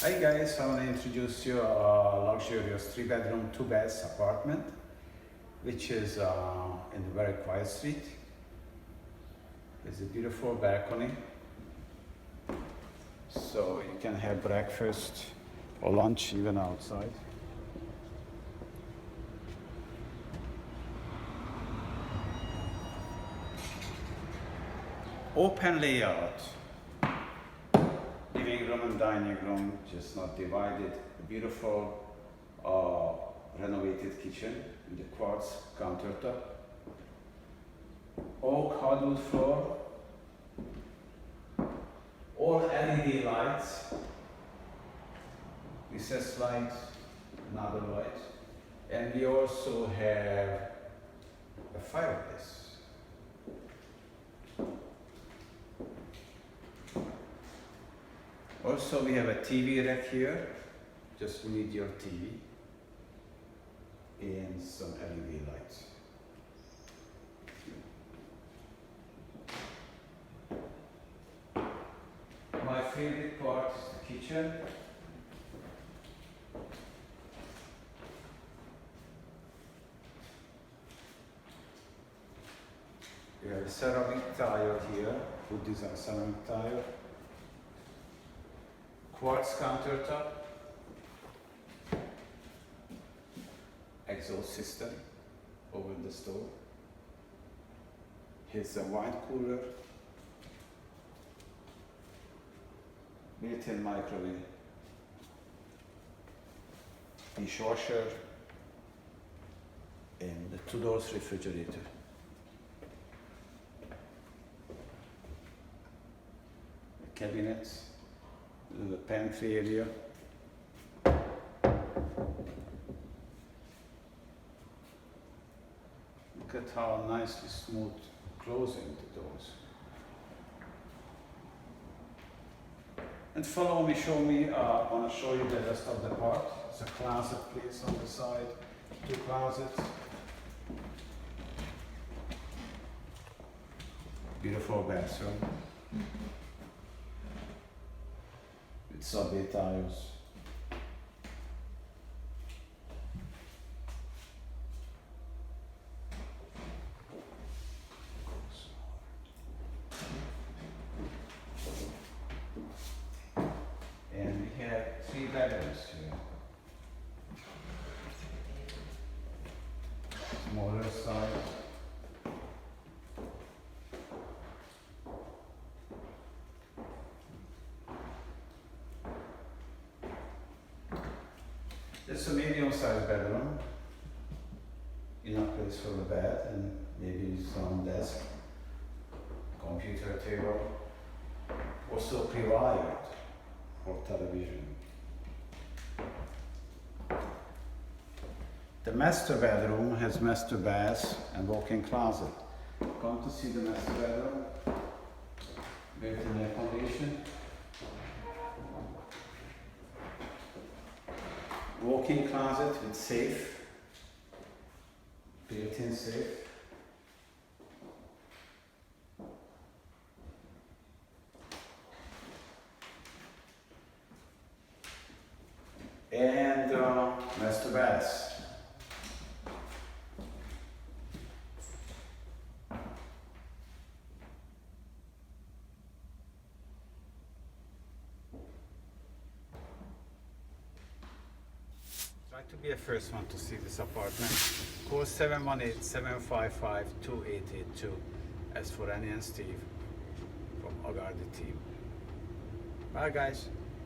Hi guys, I want to introduce you a luxurious 3-bedroom, 2 baths apartment, which is in a very quiet street. There's a beautiful balcony, so you can have breakfast or lunch even outside. Open layout. Living room and dining room, just not divided. A beautiful renovated kitchen with the quartz countertop. Oak hardwood floor. All LED lights. Recessed lights, another light. And we also have a fireplace. Also, we have a TV rack here. Just need your TV and some LED lights. My favorite part is the kitchen. We have a ceramic tile here, wood design ceramic tile. Quartz countertop, exhaust system over the stove. Here's a wine cooler, built-in microwave, dishwasher, and the 2-door refrigerator. Cabinets. The pantry area. Look at how nicely smooth closing the doors. And follow me, I want to show you the rest of the part. It's a closet place on the side, 2 closets. Beautiful bathroom. Subway tiles. And we have 3 bedrooms here. Smaller size. It's a medium-sized bedroom, enough place for the bed and maybe some desk, computer table, also pre-wired for television. The master bedroom has master bath and walk-in closet. Come to see the master bedroom, built-in air condition. Walk-in closet with safe, built-in safe. And master bath. Try to be the first one to see this apartment. Call 718-755-2882. As for Annie and Steve from Agardi team. Bye guys.